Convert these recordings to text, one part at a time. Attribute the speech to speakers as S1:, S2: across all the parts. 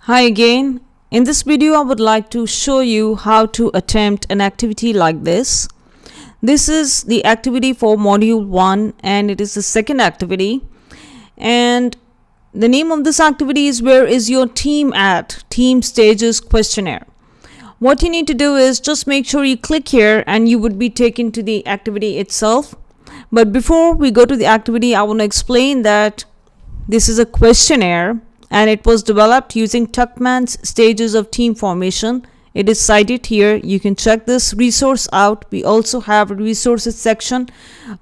S1: Hi again. In this video, I would like to show you how to attempt an activity like this. This is the activity for module 1 and it is the second activity. And the name of this activity is Where is your team at? Team Stages Questionnaire. What you need to do is just make sure you click here and you would be taken to the activity itself. But before we go to the activity, I want to explain that this is a questionnaire and it was developed using Tuckman's stages of team formation. It is cited here. You can check this resource out. We also have a resources section,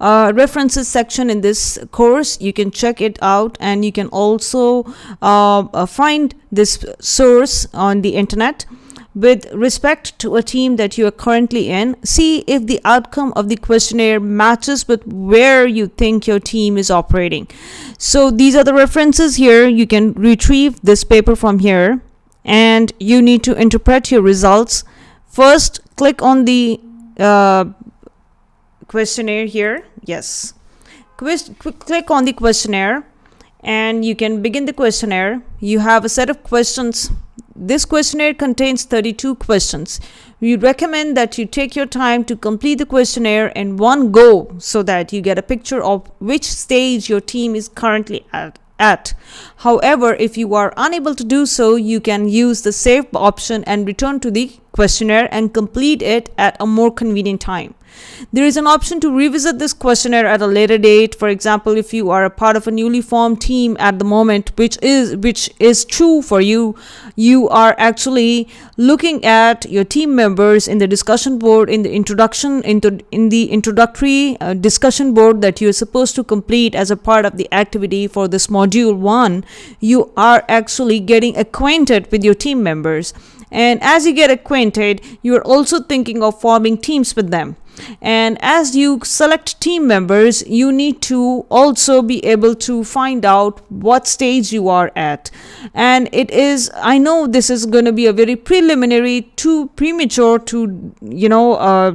S1: references section in this course. You can check it out and you can also find this source on the internet. With respect to a team that you are currently in, see if the outcome of the questionnaire matches with where you think your team is operating. So these are the references here. You can retrieve this paper from here and you need to interpret your results. First, click on the questionnaire here. Yes. Click on the questionnaire and you can begin the questionnaire. You have a set of questions. This questionnaire contains 32 questions. We recommend that you take your time to complete the questionnaire in one go so that you get a picture of which stage your team is currently at. However, if you are unable to do so, you can use the save option and return to the questionnaire and complete it at a more convenient time. There is an option to revisit this questionnaire at a later date. For example, if you are a part of a newly formed team at the moment, which is true for you, you are actually looking at your team members in the discussion board, in the introductory discussion board that you are supposed to complete as a part of the activity for this module 1. You are actually getting acquainted with your team members. And as you get acquainted, you are also thinking of forming teams with them. And as you select team members, you need to also be able to find out what stage you are at. And it is, I know this is going to be a very preliminary, too premature to,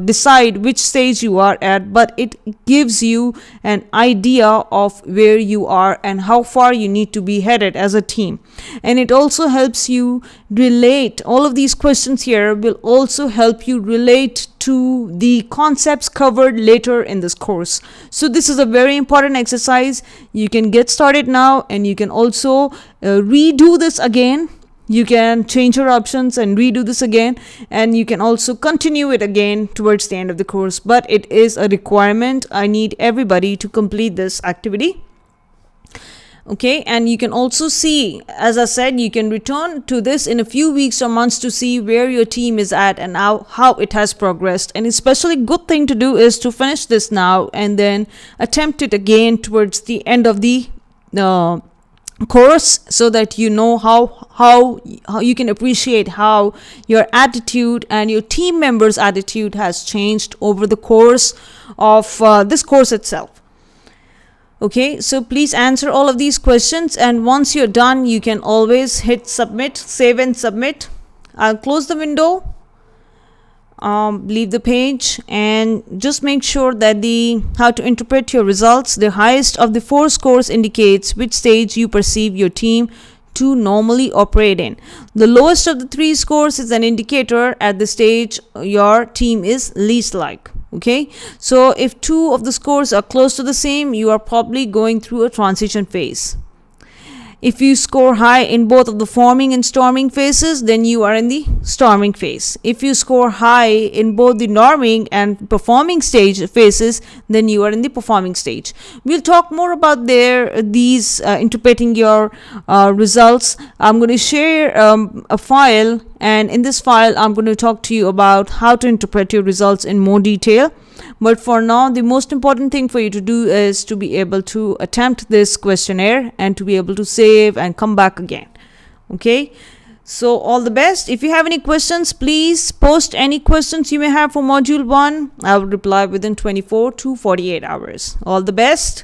S1: decide which stage you are at, but it gives you an idea of where you are and how far you need to be headed as a team. And it also helps you relate. All of these questions here will also help you relate to the concepts covered later in this course. So this is a very important exercise. You can get started now and you can also redo this again. You can change your options and redo this again, and you can also continue it again towards the end of the course. But it is a requirement. I need everybody to complete this activity. Okay, and you can also see, as I said, you can return to this in a few weeks or months to see where your team is at and how it has progressed. And especially good thing to do is to finish this now and then attempt it again towards the end of the course, so that you know how you can appreciate how your attitude and your team members' attitude has changed over the course of this course itself. Okay, so please answer all of these questions, and once you're done, you can always hit submit, save and submit. I'll close the window, leave the page, and just make sure that how to interpret your results. The highest of the 4 scores indicates which stage you perceive your team to normally operate in. The lowest of the 3 scores is an indicator at the stage your team is least like. Okay, so if 2 of the scores are close to the same, you are probably going through a transition phase. If you score high in both of the forming and storming phases, then you are in the storming phase. If you score high in both the norming and performing stage phases, then you are in the performing stage. We'll talk more about these interpreting your results. I'm going to share a file, and in this file, I'm going to talk to you about how to interpret your results in more detail. But for now, the most important thing for you to do is to be able to attempt this questionnaire and to be able to save and come back again. Okay, so all the best. If you have any questions, please post any questions you may have for module 1. I will reply within 24 to 48 hours. All the best.